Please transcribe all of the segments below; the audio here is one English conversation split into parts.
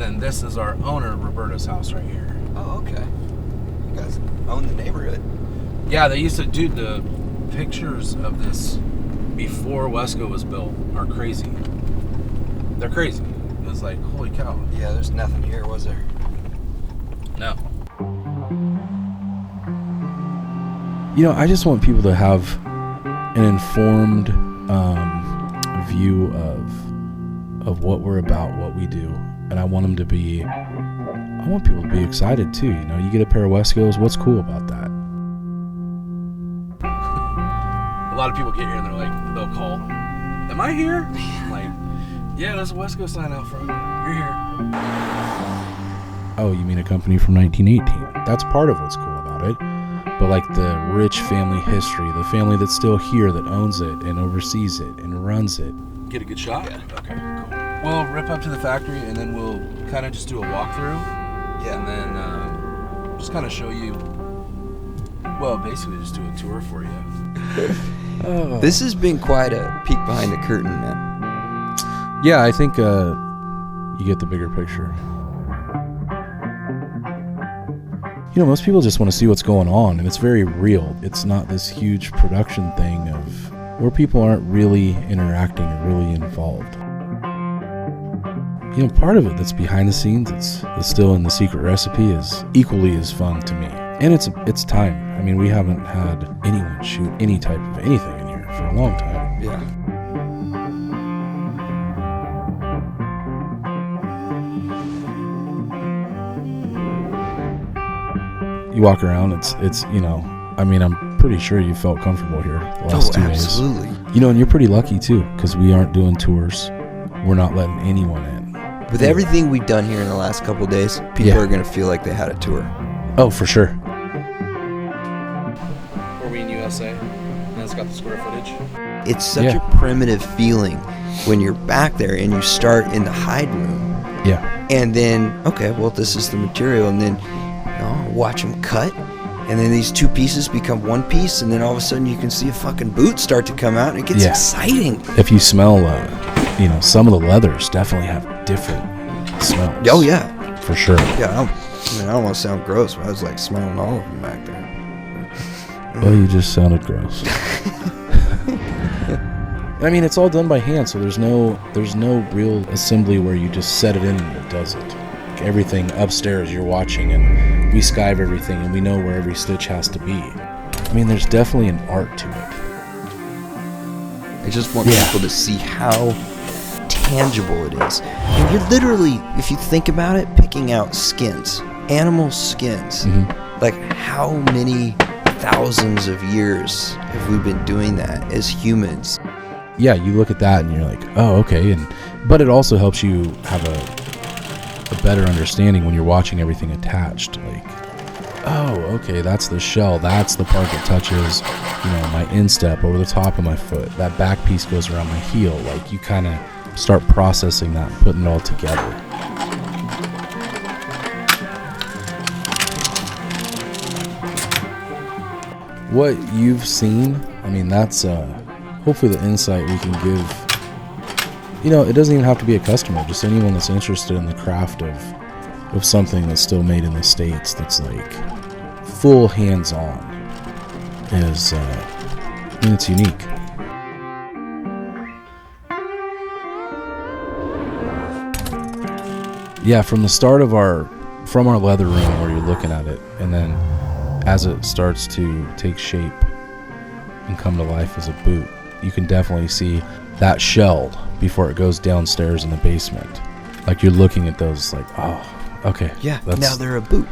And then this is our owner, Roberta's house right here. Oh, okay. You guys own the neighborhood. Yeah, they used to do the pictures of this before Wesco was built are crazy. They're crazy. It was like, holy cow. Yeah, there's nothing here, was there? No. You know, I just want people to have an informed view of what we're about, what we do, and I want people to be excited too. You know, you get a pair of Wescos, what's cool about that? A lot of people get here and they're like, they'll call, am I here? I'm like, yeah, there's a Wesco sign out front. You're here. Oh, you mean a company from 1918? That's part of what's cool about it. But like the rich family history, the family that's still here that owns it and oversees it and runs it. Get a good shot? Yeah. Okay, cool. We'll rip up to the factory and then we'll kind of just do a walkthrough. Yeah. And then just kind of show you, well, basically just do a tour for you. Oh. This has been quite a peek behind the curtain, man. Yeah, I think you get the bigger picture. You know, most people just want to see what's going on, and it's very real. It's not this huge production thing of where people aren't really interacting or really involved. You know, part of it that's behind the scenes, it's still in the secret recipe, is equally as fun to me. And it's time. I mean, we haven't had anyone shoot any type of anything in here for a long time. Yeah. You walk around, it's you know, I mean, I'm pretty sure you felt comfortable here the last 2 days. Absolutely. You know, and you're pretty lucky too, because we aren't doing tours. We're not letting anyone in. With everything we've done here in the last couple of days, people are going to feel like they had a tour. Oh, for sure. Are we in USA? And it's got the square footage. It's such a primitive feeling when you're back there and you start in the hide room. Yeah. And then, okay, well, this is the material, and then watch them cut, and then these two pieces become one piece, and then all of a sudden you can see a fucking boot start to come out, and it gets exciting. If you smell, you know, some of the leathers definitely have different smells. Oh, yeah. For sure. Yeah, I don't want to sound gross, but I was like smelling all of them back there. Well, you just sounded gross. I mean, it's all done by hand, so there's no real assembly where you just set it in and it does it. Everything upstairs you're watching, and we skive everything, and we know where every stitch has to be. I mean, there's definitely an art to it. I just want people to see how tangible it is. And you're literally, if you think about it, picking out skins, animal skins. Mm-hmm. Like, how many thousands of years have we been doing that as humans? Yeah, you look at that and you're like, oh, okay. But it also helps you have a better understanding when you're watching everything attached. Like, oh, okay, that's the shell. That's the part that touches, you know, my instep over the top of my foot. That back piece goes around my heel. Like, you kind of start processing that and putting it all together. What you've seen, I mean, that's hopefully the insight we can give. You know, it doesn't even have to be a customer, just anyone that's interested in the craft of something that's still made in the States that's like full hands-on is, I mean, it's unique. Yeah, from the start of from our leather room where you're looking at it, and then as it starts to take shape and come to life as a boot, you can definitely see that shell before it goes downstairs in the basement. Like, you're looking at those like, oh, okay. Yeah, now they're a boot.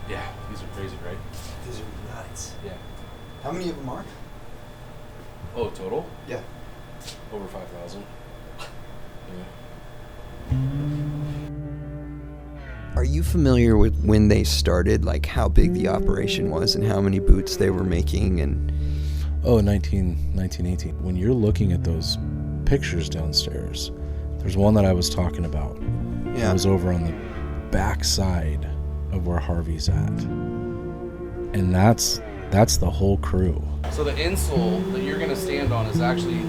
Yeah, these are crazy, right? These are nuts. Yeah. How many of them are? Oh, total? Yeah. Over 5,000. Yeah. Are you familiar with when they started, like how big the operation was and how many boots they were making? And 1918. When you're looking at those pictures downstairs, there's one that I was talking about. Yeah. It was over on the back side of where Harvey's at. And that's the whole crew. So the insole that you're going to stand on is actually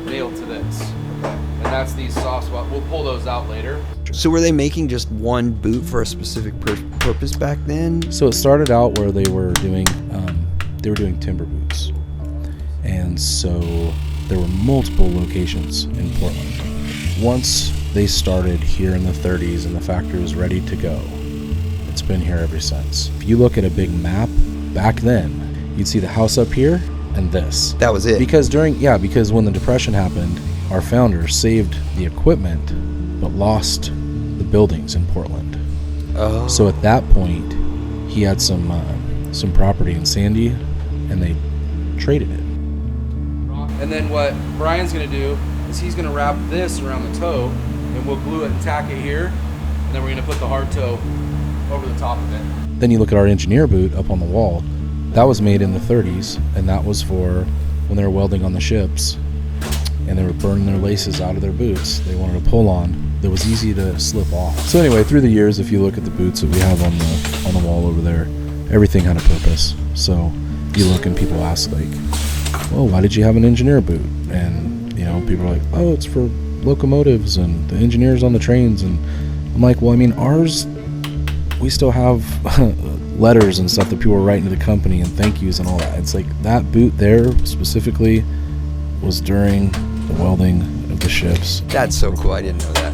nailed to this. And that's these soft spots. We'll pull those out later. So were they making just one boot for a specific purpose back then? So it started out where they were doing timber boots. And so there were multiple locations in Portland. Once they started here in the 30s and the factory was ready to go, it's been here ever since. If you look at a big map, back then, you'd see the house up here and this. That was it. Because when the Depression happened, our founder saved the equipment but lost the buildings in Portland. Oh. So at that point, he had some property in Sandy, and they traded it. And then what Brian's going to do is he's going to wrap this around the toe, and we'll glue it and tack it here, and then we're going to put the hard toe over the top of it. Then you look at our engineer boot up on the wall. That was made in the 30s, and that was for when they were welding on the ships, and they were burning their laces out of their boots. They wanted to pull on. That was easy to slip off. So anyway, through the years, if you look at the boots that we have on the wall over there, everything had a purpose. So you look and people ask like, well, why did you have an engineer boot? And people are like, oh, it's for locomotives and the engineers on the trains. And I'm like, well, I mean, ours, we still have letters and stuff that people are writing to the company and thank yous and all that. It's like that boot there specifically was during the welding of the ships. That's so cool. I didn't know that.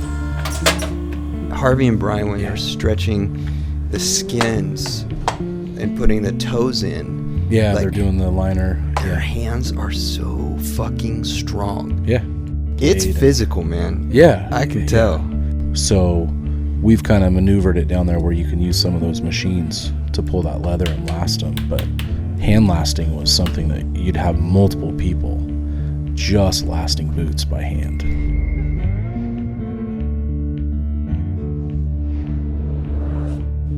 Harvey and Brian, when they're stretching the skins and putting the toes in. Yeah, they're doing the liner. Their hands are so fucking strong. Yeah. It's physical, man. Yeah. I can tell. So we've kind of maneuvered it down there where you can use some of those machines to pull that leather and last them. But hand lasting was something that you'd have multiple people just lasting boots by hand.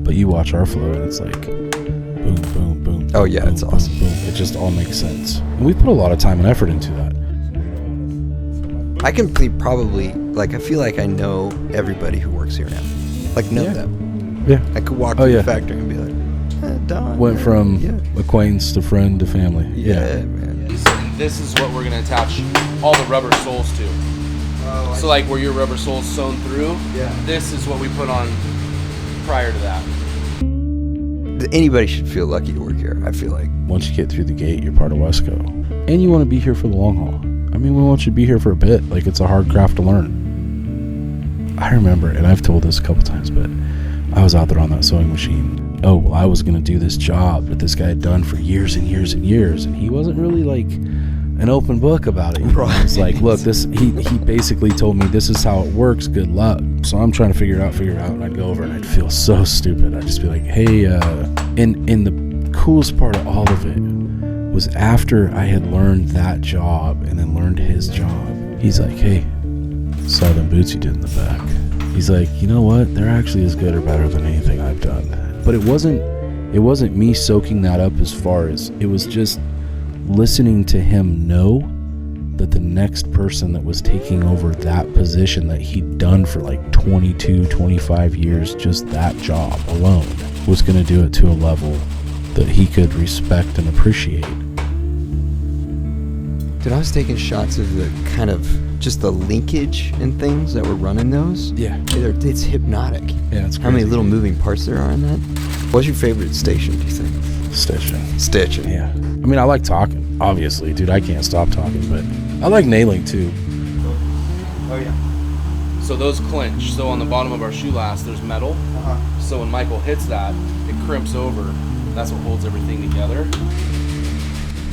But you watch our flow and it's like boom, boom, boom. Oh yeah, boom, it's boom, awesome. Boom. It just all makes sense. And we put a lot of time and effort into that. I can probably, I feel like I know everybody who works here now. Know them. Yeah. I could walk through the factory and be like, Don. Went from acquaintance to friend to family. Yeah, man. This is what we're going to attach all the rubber soles to. Oh, so where your rubber sole's sewn through, this is what we put on prior to that. Anybody should feel lucky to work here, I feel like. Once you get through the gate, you're part of Wesco. And you want to be here for the long haul. I mean, we want you to be here for a bit. It's a hard craft to learn. I remember, and I've told this a couple times, but I was out there on that sewing machine. Oh, well, I was going to do this job that this guy had done for years and years and years, and he wasn't really an open book about it. Right. It's like, look, he basically told me this is how it works, good luck. So I'm trying to figure it out, and I'd go over and I'd feel so stupid. I'd just be like, hey, and the coolest part of all of it was after I had learned that job and then learned his job, he's like, hey, saw them boots you did in the back. He's like, you know what? They're actually as good or better than anything I've done. But it wasn't me soaking that up as far as it was just listening to him know that the next person that was taking over that position that he'd done for 22, 25 years, just that job alone, was going to do it to a level that he could respect and appreciate. Dude, I was taking shots of the kind of just the linkage and things that were running those. Yeah. It's hypnotic. Yeah, it's crazy. How many little moving parts there are in that? What's your favorite station, do you think? Stitching. Yeah. I mean, I like talking, obviously. Dude, I can't stop talking, but I like nailing too. Oh, yeah. So those clinch. So on the bottom of our shoe last, there's metal. So when Michael hits that, it crimps over. That's what holds everything together.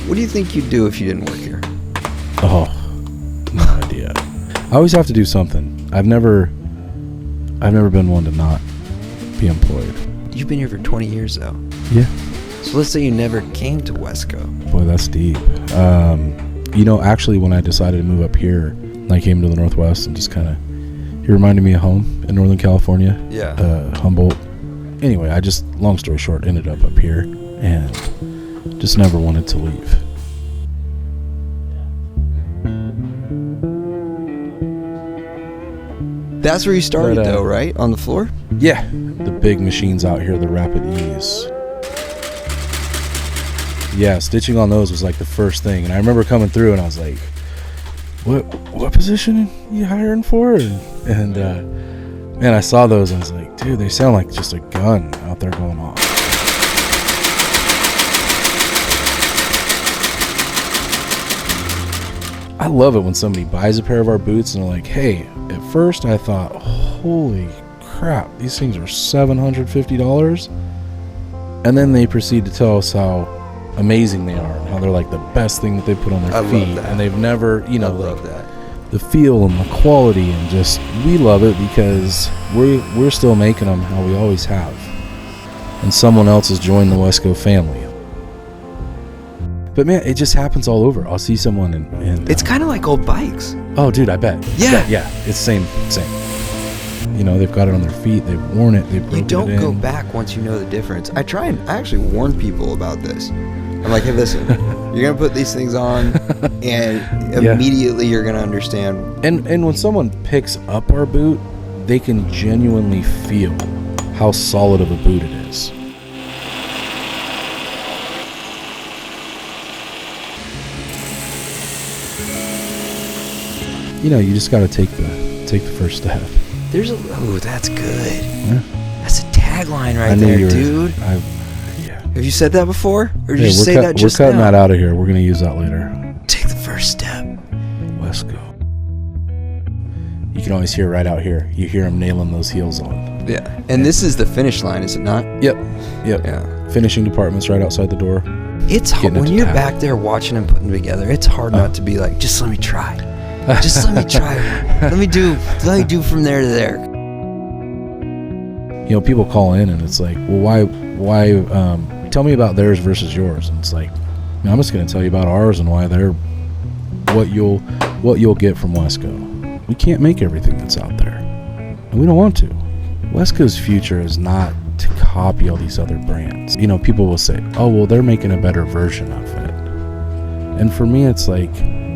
What do you think you'd do if you didn't work here? Oh, no idea. I always have to do something. I've never been one to not be employed. You've been here for 20 years, though. Yeah. So let's say you never came to Wesco. Boy, that's deep. Actually, when I decided to move up here, I came to the Northwest and just kind of, he reminded me of home in Northern California. Yeah. Humboldt. Anyway, I just, long story short, ended up here and just never wanted to leave. That's where you started, But, though, right? On the floor? Yeah, the big machines out here, the Rapid E's. Yeah, stitching on those was like the first thing, and I remember coming through and I was like, what position you hiring for? And man, I saw those and I was like, dude, they sound like just a gun out there going off. I love it when somebody buys a pair of our boots and they're like, hey, at first I thought, holy crap, these things are $750. And then they proceed to tell us how amazing they are and how they're like the best thing that they put on their feet. Love that. And they've never, you know, I love that. the feel and the quality, and just, we love it because we're still making them how we always have. And someone else has joined the Wesco family. But man, it just happens all over. I'll see someone and It's kind of like old bikes. oh, dude, I bet. Yeah. Yeah, it's same. You know, they've got it on their feet, they've worn it, they've broken You don't it in. go back once you know the difference. I actually warn people about this. I'm like, hey, listen, you're going to put these things on, and immediately you're going to understand. And when someone picks up our boot, they can genuinely feel how solid of a boot it is. You know, you just got to take the first step. That's good. Yeah. That's a tagline right I knew there, you were, dude. Yeah. Have you said that before? Or did you Hey, say that just We're cutting now? that out of here. We're going to use that later. Take the first step. Wesco. You can always hear right out here. You hear them nailing those heels on. Yeah. And this is the finish line, is it not? Yep. Yeah. Finishing department's right outside the door. It's hard Getting it when to you're tap. back there watching them putting them together. It's hard not to be like, just let me try. Just let me try. Let me do from there to there. You know, people call in and it's like, well, why tell me about theirs versus yours. And it's like, I'm just going to tell you about ours and why they're what you'll get from Wesco. We can't make everything that's out there, and we don't want to. Wesco's future is not to copy all these other brands. You know, people will say, oh, well, they're making a better version of it. And for me, it's like,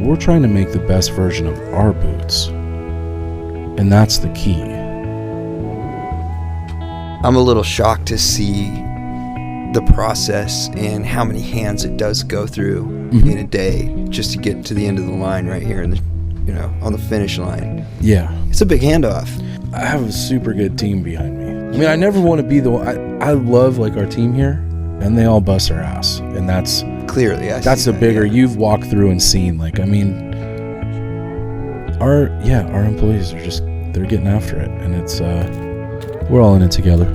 we're trying to make the best version of our boots. And that's the key. I'm a little shocked to see the process and how many hands it does go through in a day just to get to the end of the line right here in the, on the finish line. Yeah. It's a big handoff. I have a super good team behind me. I mean, I never want to be the one. I love like our team here, and they all bust their ass, and that's clearly that's the bigger you've walked through and seen. Like, I mean, our employees are they're getting after it, and it's we're all in it together.